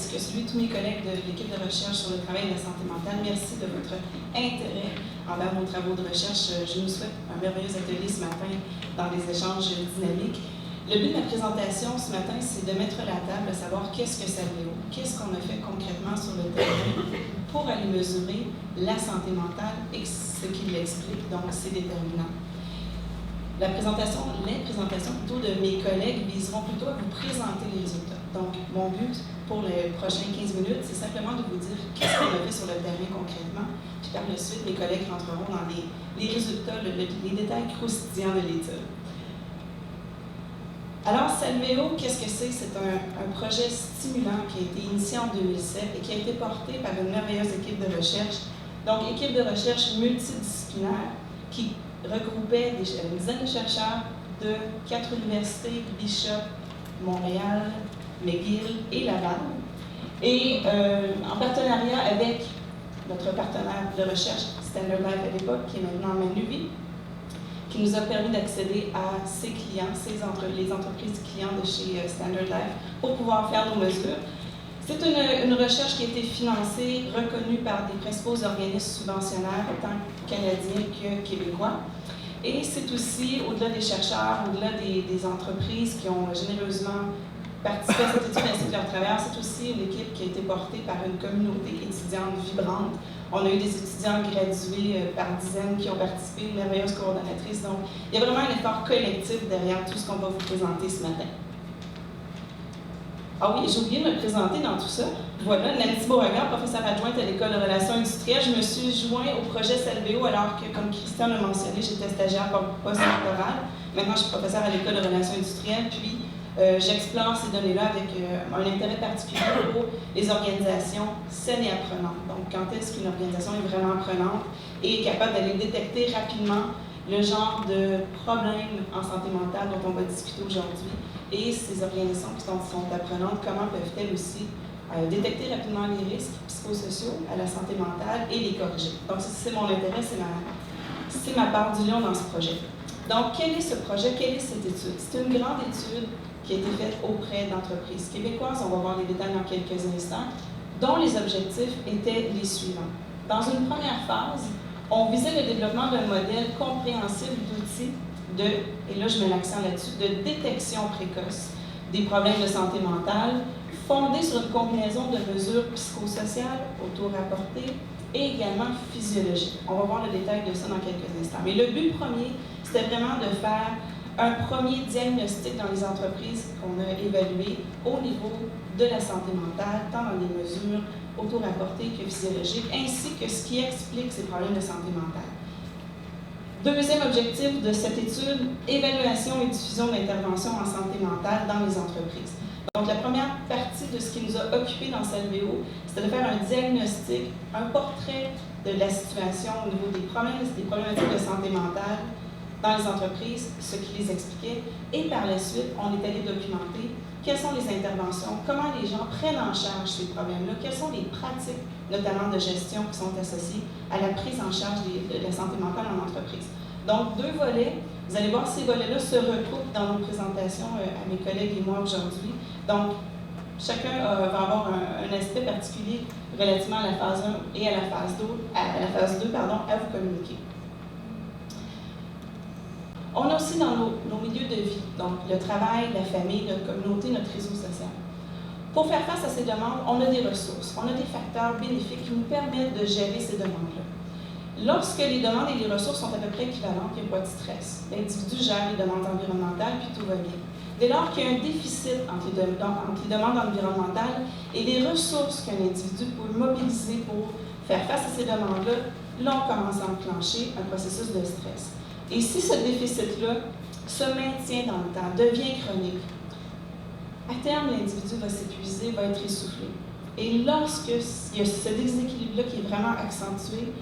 ainsi que celui de tous mes collègues de l'équipe de recherche sur le travail et la santé mentale, merci de votre intérêt envers nos travaux de recherche. Je nous souhaite un merveilleux atelier ce matin dans des échanges dynamiques. Le but de ma présentation ce matin, c'est de mettre la table, à savoir qu'est-ce que Salvéo, qu'est-ce qu'on a fait concrètement sur le terrain pour aller mesurer la santé mentale et ce qui l'explique, donc c'est déterminant. Les présentations plutôt de mes collègues viseront plutôt à vous présenter les résultats. Donc, mon but pour les prochaines 15 minutes, c'est simplement de vous dire qu'est-ce qu'on a fait sur le terrain concrètement, puis par la suite, mes collègues rentreront dans les résultats, les détails croustillants de l'étude. Alors, Salvéo, qu'est-ce que c'est? C'est un projet stimulant qui a été initié en 2007 et qui a été porté par une merveilleuse équipe de recherche. Donc, équipe de recherche multidisciplinaire qui regroupait une dizaine de chercheurs de 4 universités, Bishop, Montréal, McGill et Laval. Et en partenariat avec notre partenaire de recherche, Standard Life à l'époque, qui est maintenant Manuvie, qui nous a permis d'accéder à ses clients, les entreprises clients de chez Standard Life, pour pouvoir faire nos mesures. C'est une recherche qui a été financée, reconnue par des principaux organismes subventionnaires, autant canadiens que québécois. Et c'est aussi, au-delà des chercheurs, au-delà des entreprises qui ont généreusement participé à cette étude ainsi que leurs travailleurs, c'est aussi une équipe qui a été portée par une communauté étudiante vibrante. On a eu des étudiants gradués par dizaines qui ont participé, une merveilleuse coordonnatrice. Donc, il y a vraiment un effort collectif derrière tout ce qu'on va vous présenter ce matin. Ah oui, j'ai oublié de me présenter dans tout ça. Voilà, Nancy Beauregard, professeure adjointe à l'École de relations industrielles. Je me suis joint au projet Salvéo alors que, comme Christian l'a mentionné, j'étais stagiaire postdoctorale. Maintenant, je suis professeure à l'École de relations industrielles, puis j'explore ces données-là avec un intérêt particulier pour les organisations saines et apprenantes. Donc, quand est-ce qu'une organisation est vraiment apprenante et est capable d'aller détecter rapidement le genre de problèmes en santé mentale dont on va discuter aujourd'hui, et ces organisations qui sont apprenantes, comment peuvent-elles aussi détecter rapidement les risques psychosociaux à la santé mentale et les corriger. Donc, c'est mon intérêt, c'est ma part du lion dans ce projet. Donc, quel est ce projet? Quelle est cette étude? C'est une grande étude qui a été faite auprès d'entreprises québécoises, on va voir les détails dans quelques instants, dont les objectifs étaient les suivants. Dans une première phase, on visait le développement d'un modèle compréhensible d'outils et là je mets l'accent là-dessus, de détection précoce des problèmes de santé mentale, fondés sur une combinaison de mesures psychosociales, auto-rapportées et également physiologiques. On va voir le détail de ça dans quelques instants. Mais le but premier, c'était vraiment de faire un premier diagnostic dans les entreprises qu'on a évaluées au niveau de la santé mentale, tant dans les mesures auto-rapportées que physiologiques, ainsi que ce qui explique ces problèmes de santé mentale. Deuxième objectif de cette étude, évaluation et diffusion d'interventions en santé mentale dans les entreprises. Donc, la première partie de ce qui nous a occupés dans Salvéo, c'était de faire un diagnostic, un portrait de la situation au niveau des problématiques de santé mentale dans les entreprises, ce qui les expliquait, et par la suite, on est allé documenter quelles sont les interventions, comment les gens prennent en charge ces problèmes-là, quelles sont les pratiques, notamment de gestion, qui sont associées à la prise en charge de la santé mentale en entreprise. Donc, 2 volets. Vous allez voir, ces volets-là se recoupent dans nos présentations à mes collègues et moi aujourd'hui. Donc, chacun va avoir un aspect particulier relativement à la phase 1 et à la phase 2, à vous communiquer. On a aussi dans nos milieux de vie, donc le travail, la famille, notre communauté, notre réseau social. Pour faire face à ces demandes, on a des ressources, on a des facteurs bénéfiques qui nous permettent de gérer ces demandes-là. Lorsque les demandes et les ressources sont à peu près équivalentes, il n'y a pas de stress. L'individu gère les demandes environnementales, puis tout va bien. Dès lors qu'il y a un déficit entre les demandes environnementales et les ressources qu'un individu peut mobiliser pour faire face à ces demandes-là, là, on commence à enclencher un processus de stress. Et si ce déficit-là se maintient dans le temps, devient chronique, à terme, l'individu va s'épuiser, va être essoufflé. Et lorsqu'il y a ce déséquilibre-là qui est vraiment accentué,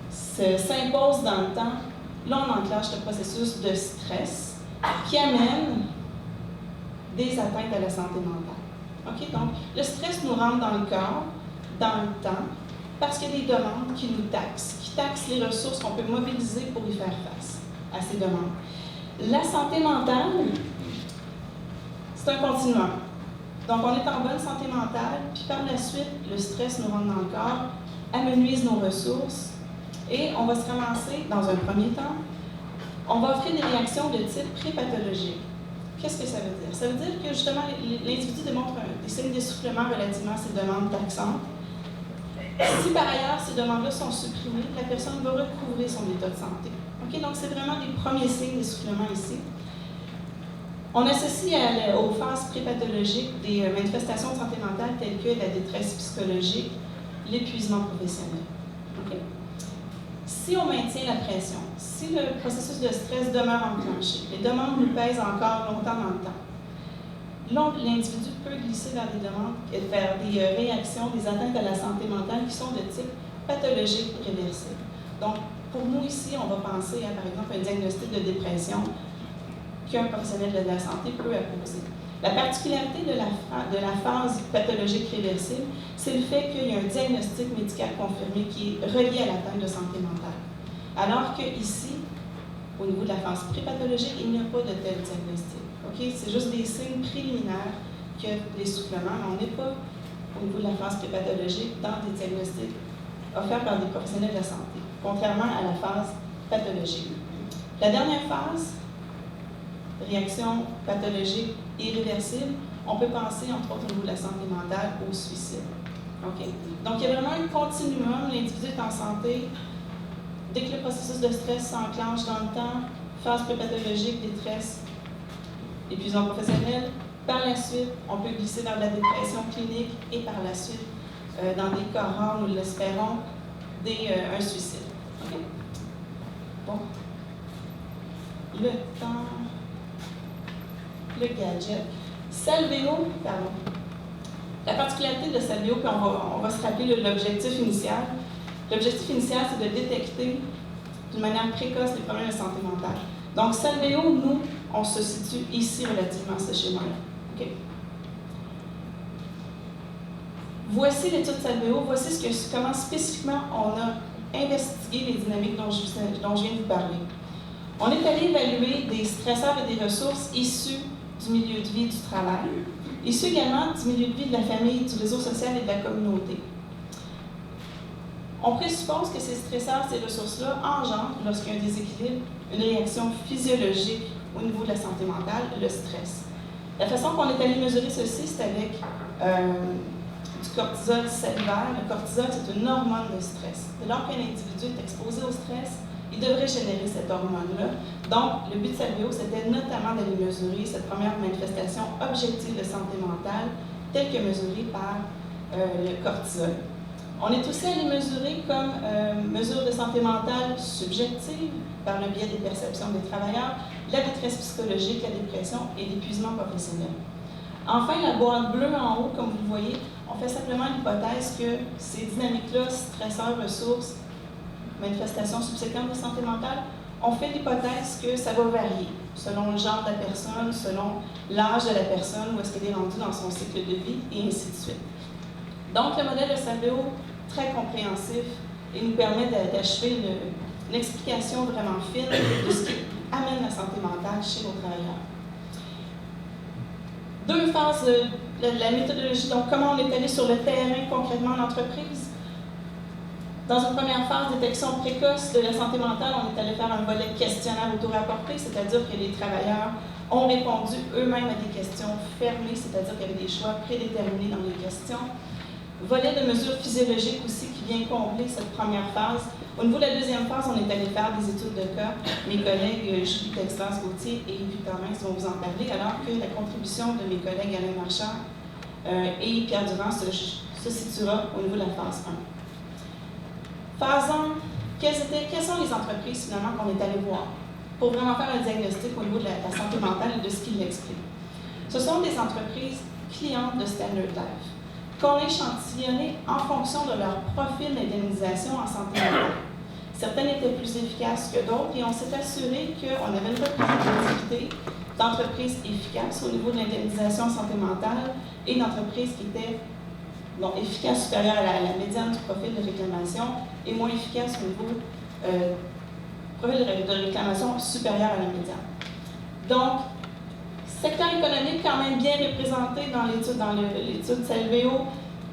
s'impose dans le temps, là, on enclenche le processus de stress qui amène des atteintes à la santé mentale. Okay? Donc, le stress nous rentre dans le corps, dans le temps, parce qu'il y a des demandes qui nous taxent, qui taxent les ressources qu'on peut mobiliser pour y faire face à ces demandes. La santé mentale, c'est un continuum. Donc, on est en bonne santé mentale, puis par la suite, le stress nous rentre dans le corps, amenuise nos ressources, et on va se ramasser, dans un premier temps, on va offrir des réactions de type pré-pathologique. Qu'est-ce que ça veut dire? Ça veut dire que, justement, l'individu démontre des signes d'essoufflement relativement à ses demandes taxantes. Si, par ailleurs, ces demandes-là sont supprimées, la personne va recouvrer son état de santé. Okay? Donc, c'est vraiment les premiers signes d'essoufflement ici. On associe aux phases pré-pathologiques des manifestations de santé mentale telles que la détresse psychologique, l'épuisement professionnel. Okay? Si on maintient la pression, si le processus de stress demeure enclenché, les demandes nous pèsent encore longtemps dans le temps, l'individu peut glisser vers des demandes, vers des réactions, des atteintes à la santé mentale qui sont de type pathologique réversible. Donc, pour nous ici, on va penser à, par exemple, un diagnostic de dépression qu'un professionnel de la santé peut apposer. La particularité de la phase pathologique réversible, c'est le fait qu'il y a un diagnostic médical confirmé qui est relié à l'atteinte de santé mentale. Alors qu'ici, au niveau de la phase pré-pathologique, il n'y a pas de tel diagnostic. Okay? C'est juste des signes préliminaires que l'essoufflement, mais on n'est pas, au niveau de la phase pré-pathologique, dans des diagnostics offerts par des professionnels de la santé, contrairement à la phase pathologique. La dernière phase, réaction pathologique irréversible, on peut penser, entre autres au niveau de la santé mentale, au suicide. Okay? Donc, il y a vraiment un continuum. L'individu est en santé. Dès que le processus de stress s'enclenche dans le temps, phase prépathologique, détresse, épuisement professionnel. Par la suite, on peut glisser vers la dépression clinique et par la suite, dans des cas rares, nous l'espérons, un suicide. Okay? Bon. Le temps. Le gadget. Salvéo, pardon. La particularité de Salvéo, puis on va se rappeler l'objectif initial. L'objectif initial, c'est de détecter d'une manière précoce les problèmes de santé mentale. Donc, Salvéo, nous, on se situe ici relativement à ce schéma-là. Okay. Voici l'étude Salvéo, voici comment spécifiquement on a investigué les dynamiques dont je viens de vous parler. On est allé évaluer des stresseurs et des ressources issus du milieu de vie du travail, issus également du milieu de vie de la famille, du réseau social et de la communauté. On présuppose que ces stresseurs, ces ressources-là engendrent, lorsqu'il y a un déséquilibre, une réaction physiologique au niveau de la santé mentale, le stress. La façon qu'on est allé mesurer ceci, c'est avec du cortisol salivaire. Le cortisol, c'est une hormone de stress. Dès lors qu'un individu est exposé au stress, il devrait générer cette hormone-là. Donc, le but de Salvéo, c'était notamment d'aller mesurer cette première manifestation objective de santé mentale, telle que mesurée par le cortisol. On est aussi allé mesurer comme mesure de santé mentale subjective, par le biais des perceptions des travailleurs, la détresse psychologique, la dépression et l'épuisement professionnel. Enfin, la boîte bleue en haut, comme vous le voyez, on fait simplement l'hypothèse que ces dynamiques-là, stresseurs, ressources, manifestations subséquentes de santé mentale, on fait l'hypothèse que ça va varier selon le genre de la personne, selon l'âge de la personne, où est-ce qu'elle est rendue dans son cycle de vie, et ainsi de suite. Donc, le modèle de Salvéo, très compréhensif, et nous permet d'achever une explication vraiment fine de ce qui amène la santé mentale chez nos travailleurs. Deux phases de la méthodologie, donc comment on est allé sur le terrain concrètement en entreprise. Dans une première phase, détection précoce de la santé mentale, on est allé faire un volet questionnaire auto-rapporté, c'est-à-dire que les travailleurs ont répondu eux-mêmes à des questions fermées, c'est-à-dire qu'il y avait des choix prédéterminés dans les questions. Volet de mesures physiologiques aussi qui vient combler cette première phase. Au niveau de la deuxième phase, on est allé faire des études de cas. Mes collègues Julie Texlas-Gauthier et Victor Minx vont vous en parler, alors que la contribution de mes collègues Alain Marchand et Pierre Durand se situera au niveau de la phase 1. Phase 1, quelles sont les entreprises finalement qu'on est allé voir pour vraiment faire un diagnostic au niveau de la santé mentale et de ce qui l'explique? Ce sont des entreprises clientes de Standard Life qu'on a échantillonnées en fonction de leur profil d'indemnisation en santé mentale. Certaines étaient plus efficaces que d'autres et on s'est assuré qu'on avait une représentativité d'entreprises efficaces au niveau de l'indemnisation en santé mentale et d'entreprises qui étaient efficaces supérieures à la médiane du profil de réclamation et moins efficaces au niveau profil de réclamation supérieur à la médiane. Donc, Secteur économique quand même bien représenté dans l'étude Salveo.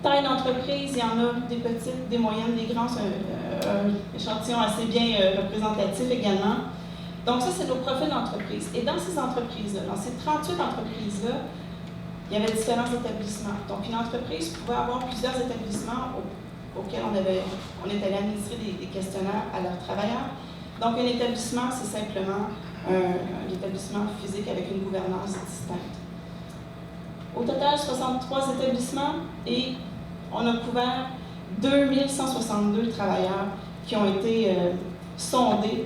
Taille d'entreprise, il y en a des petites, des moyennes, des grands, un échantillon assez bien représentatif également. Donc ça, c'est nos profils d'entreprise. Et dans ces entreprises-là, dans ces 38 entreprises-là, il y avait différents établissements. Donc une entreprise pouvait avoir plusieurs établissements auxquels on est allé administrer des questionnaires à leurs travailleurs. Donc un établissement, c'est simplement un établissement physique avec une gouvernance distincte. Au total, 63 établissements et on a couvert 2162 travailleurs qui ont été sondés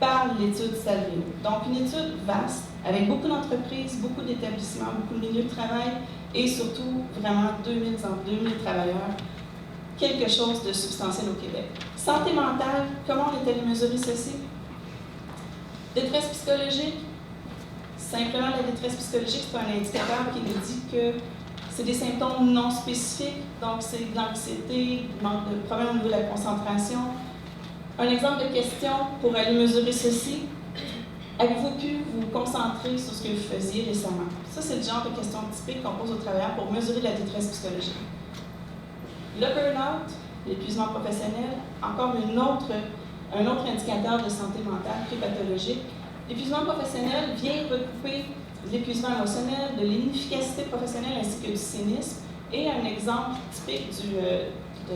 par l'étude Salveo. Donc, une étude vaste, avec beaucoup d'entreprises, beaucoup d'établissements, beaucoup de milieux de travail et surtout, vraiment, 2000 travailleurs. Quelque chose de substantiel au Québec. Santé mentale, comment on est allé mesurer ceci? Détresse psychologique. Simplement, la détresse psychologique, c'est un indicateur qui nous dit que c'est des symptômes non spécifiques, donc c'est de l'anxiété, manque de problème au niveau de la concentration. Un exemple de question pour aller mesurer ceci. Avez-vous pu vous concentrer sur ce que vous faisiez récemment? Ça, c'est le genre de questions typiques qu'on pose aux travailleurs pour mesurer la détresse psychologique. Le burn-out, l'épuisement professionnel, encore un autre indicateur de santé mentale prépathologique. L'épuisement professionnel vient recouper l'épuisement émotionnel, de l'inefficacité professionnelle ainsi que du cynisme. Et un exemple typique de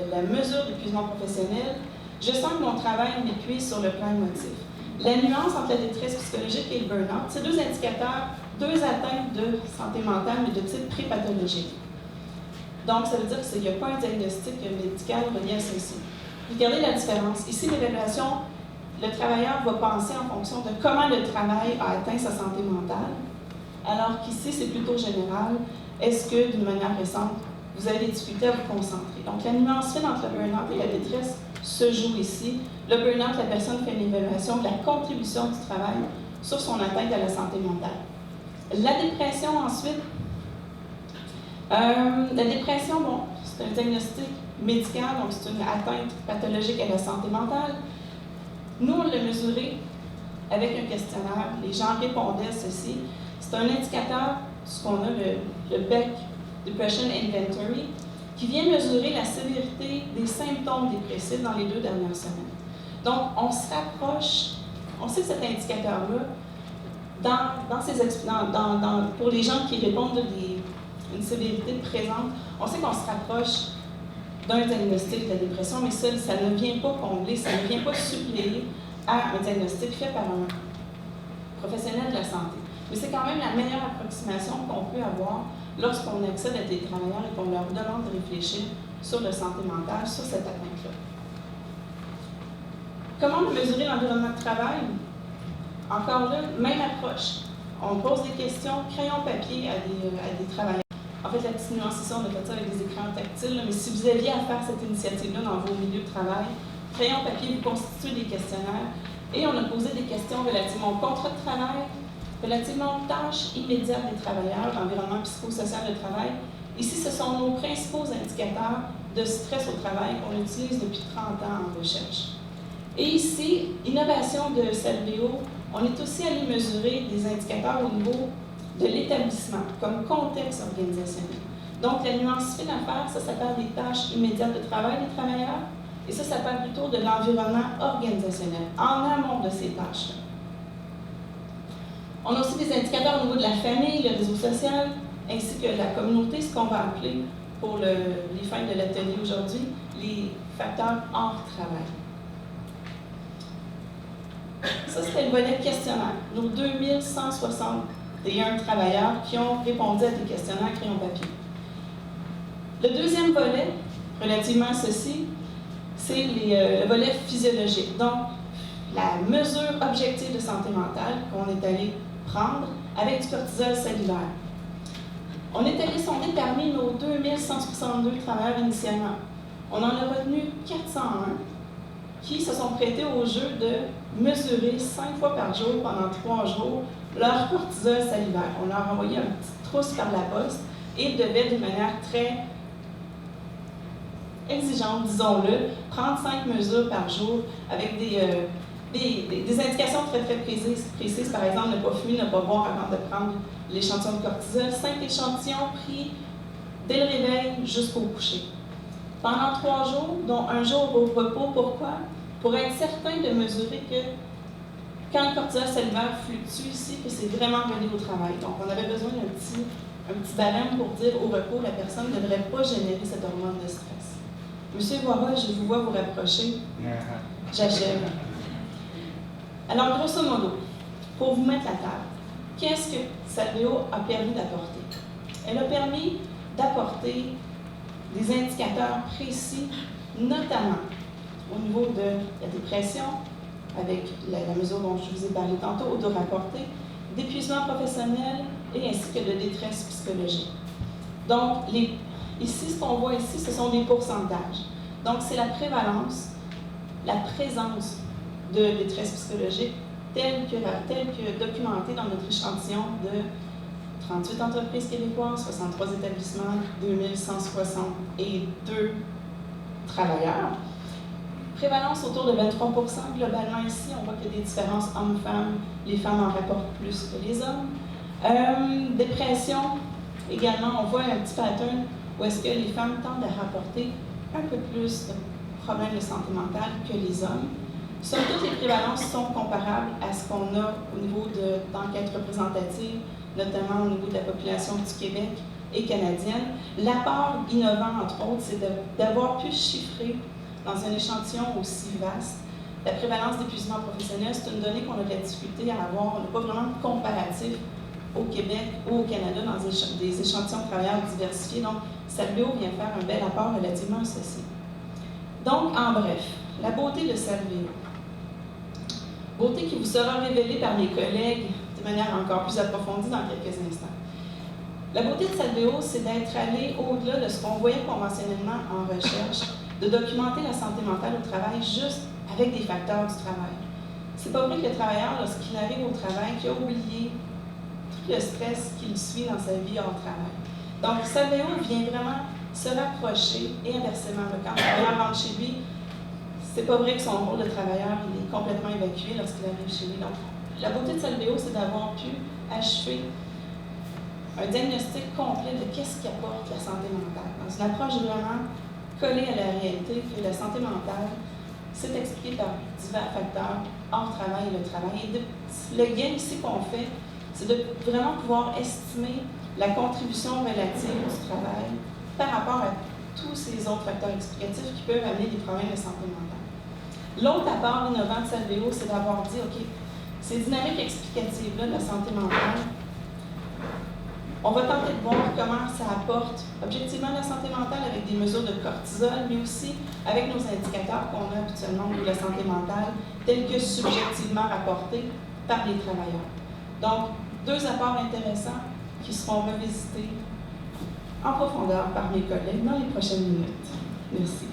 la mesure d'épuisement professionnel, je sens que mon travail m'épuise sur le plan émotif. La nuance entre la détresse psychologique et le burn-out, c'est deux indicateurs, deux atteintes de santé mentale, mais de type prépathologique. Donc, ça veut dire qu'il n'y a pas un diagnostic médical relié à ceci. Regardez la différence. Ici, l'évaluation, le travailleur va penser en fonction de comment le travail a atteint sa santé mentale, alors qu'ici, c'est plutôt général. Est-ce que, d'une manière récente, vous avez des difficultés à vous concentrer? Donc, la nuance fine entre le burn-out et la détresse se joue ici. Le burn-out, la personne fait une évaluation de la contribution du travail sur son atteinte à la santé mentale. La dépression, ensuite. La dépression, bon, c'est un diagnostic médical, donc c'est une atteinte pathologique à la santé mentale. Nous, on l'a mesuré avec un questionnaire. Les gens répondaient à ceci. C'est un indicateur, ce qu'on a, le Beck Depression Inventory, qui vient mesurer la sévérité des symptômes dépressifs dans les 2 dernières semaines. Donc, on se rapproche, on sait que cet indicateur-là, pour les gens qui répondent une sévérité présente, on sait qu'on se rapproche d'un diagnostic de la dépression, mais ça ne vient pas combler, ça ne vient pas suppléer à un diagnostic fait par un professionnel de la santé. Mais c'est quand même la meilleure approximation qu'on peut avoir lorsqu'on accède à des travailleurs et qu'on leur demande de réfléchir sur la santé mentale, sur cette atteinte-là. Comment mesurer l'environnement de travail? Encore là, même approche. On pose des questions, crayon papier à des travailleurs. En fait, la petite nuance, c'est ça, on a fait ça avec des écrans tactiles, mais si vous aviez à faire cette initiative-là dans vos milieux de travail, crayon papier, vous constituez des questionnaires et on a posé des questions relativement au contrat de travail, relativement aux tâches immédiates des travailleurs, l'environnement psychosocial de travail. Ici, ce sont nos principaux indicateurs de stress au travail qu'on utilise depuis 30 ans en recherche. Et ici, innovation de Salveo, on est aussi allé mesurer des indicateurs au niveau de l'établissement, comme contexte organisationnel. Donc, la nuance fine à faire, ça s'appelle des tâches immédiates de travail des travailleurs, et ça s'appelle plutôt de l'environnement organisationnel, en amont de ces tâches-là. On a aussi des indicateurs au niveau de la famille, le réseau social, ainsi que la communauté, ce qu'on va appeler, pour les fins de l'atelier aujourd'hui, les facteurs hors travail. Ça, c'était le volet questionnaire. Nos 2161 travailleurs qui ont répondu à des questionnaires crayon papier. Le deuxième volet, relativement à ceci, c'est le volet physiologique. Donc, la mesure objective de santé mentale qu'on est allé prendre avec du cortisol salivaire. On est allé sonder parmi nos 2162 travailleurs initialement. On en a retenu 401 qui se sont prêtés au jeu de mesurer 5 fois par jour pendant 3 jours leur cortisol salivaire. On leur a envoyé un petit trousse par la poste et ils devaient, d'une manière très exigeante, disons-le, prendre 5 mesures par jour avec des Des indications très précises, par exemple, ne pas fumer, ne pas boire avant de prendre l'échantillon de cortisol. 5 échantillons pris dès le réveil jusqu'au coucher. Pendant 3 jours, dont 1 jour au repos. Pourquoi? Pour être certain de mesurer que quand le cortisol cellulaire fluctue ici, que c'est vraiment relié au travail. Donc, on avait besoin d'un petit barème pour dire au repos, la personne ne devrait pas générer cette hormone de stress. Monsieur Voira, je vous vois vous rapprocher. J'achève. Alors, grosso modo, pour vous mettre la table, qu'est-ce que Salveo a permis d'apporter? Elle a permis d'apporter des indicateurs précis, notamment au niveau de la dépression, avec la mesure dont je vous ai parlé tantôt, auto-rapporté, d'épuisement professionnel et ainsi que de détresse psychologique. Donc, ici, ce qu'on voit ici, ce sont des pourcentages. Donc, c'est la prévalence, la présence de détresse psychologique telle que documentée dans notre échantillon de 38 entreprises québécoises, 63 établissements, 2162 travailleurs. Prévalence autour de 23 %. Globalement ici, on voit qu'il y a des différences hommes-femmes. Les femmes en rapportent plus que les hommes. Dépression, également, on voit un petit pattern où est-ce que les femmes tendent à rapporter un peu plus de problèmes de santé mentale que les hommes. Somme toute, les prévalences sont comparables à ce qu'on a au niveau d'enquêtes représentatives, notamment au niveau de la population du Québec et canadienne. L'apport innovant, entre autres, c'est d'avoir pu chiffrer dans un échantillon aussi vaste la prévalence d'épuisement professionnel. C'est une donnée qu'on a de la difficulté à avoir. On n'a pas vraiment de comparatif au Québec ou au Canada dans des échantillons de travailleurs diversifiés. Donc, Salveo vient faire un bel apport relativement à ceci. Donc, en bref, la beauté de Salveo. Beauté qui vous sera révélée par mes collègues de manière encore plus approfondie dans quelques instants. La beauté de Salveo, c'est d'être allé au-delà de ce qu'on voyait conventionnellement en recherche, de documenter la santé mentale au travail juste avec des facteurs du travail. C'est pas vrai que le travailleur, lorsqu'il arrive au travail, qu'il a oublié tout le stress qu'il suit dans sa vie hors travail. Donc, Salveo vient vraiment se rapprocher et inversement. Quand le travailleur rentre chez lui, c'est pas vrai que son rôle de travailleur il est complètement évacué lorsqu'il arrive chez lui. Donc, la beauté de Salveo, c'est d'avoir pu achever un diagnostic complet de qu'est-ce qui apporte la santé mentale. Dans une approche vraiment collée à la réalité, que la santé mentale, c'est expliqué par divers facteurs hors travail et le travail. Et le gain ici qu'on fait, c'est de vraiment pouvoir estimer la contribution relative du travail par rapport à tous ces autres facteurs explicatifs qui peuvent amener des problèmes de santé mentale. L'autre apport innovant de Salveo, c'est d'avoir dit, OK, ces dynamiques explicatives-là de la santé mentale, on va tenter de voir comment ça apporte objectivement la santé mentale avec des mesures de cortisol, mais aussi avec nos indicateurs qu'on a habituellement de la santé mentale, tels que subjectivement rapportés par les travailleurs. Donc, 2 apports intéressants qui seront revisités en profondeur par mes collègues dans les prochaines minutes. Merci.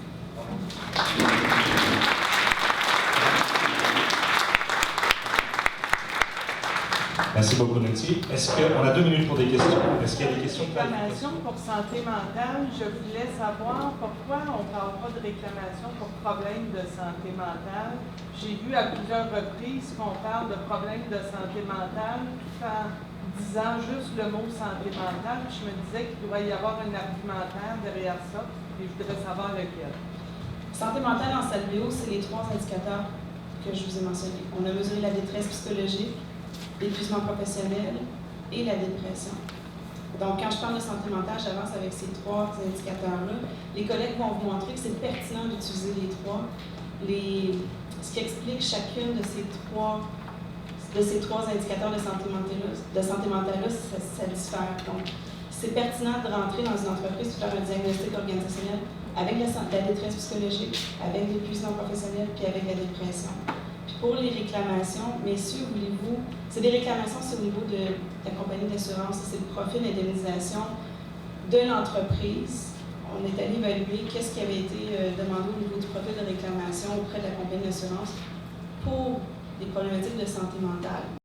Merci beaucoup, Nancy. Est-ce qu'on a 2 minutes pour des questions? Est-ce qu'il y a des questions? Réclamation pour santé mentale. Je voulais savoir pourquoi on ne parle pas de réclamation pour problèmes de santé mentale. J'ai vu à plusieurs reprises qu'on parle de problèmes de santé mentale tout en disant juste le mot santé mentale. Je me disais qu'il doit y avoir un argumentaire derrière ça et je voudrais savoir lequel. Santé mentale en Salveo, c'est les 3 indicateurs que je vous ai mentionnés. On a mesuré la détresse psychologique, l'épuisement professionnel et la dépression. Donc, quand je parle de santé mentale, j'avance avec ces 3 indicateurs-là. Les collègues vont vous montrer que c'est pertinent d'utiliser les 3. Ce qui explique chacune de ces trois indicateurs de santé mentale-là, ça diffère. Donc, c'est pertinent de rentrer dans une entreprise, de faire un diagnostic organisationnel avec la détresse psychologique, avec l'épuisement professionnel, puis avec la dépression. Pour les réclamations, messieurs, voulez-vous, c'est des réclamations, c'est au niveau de la compagnie d'assurance, c'est le profil d'indemnisation de l'entreprise. On est allé évaluer qu'est-ce qui avait été demandé au niveau du profil de réclamation auprès de la compagnie d'assurance pour des problématiques de santé mentale.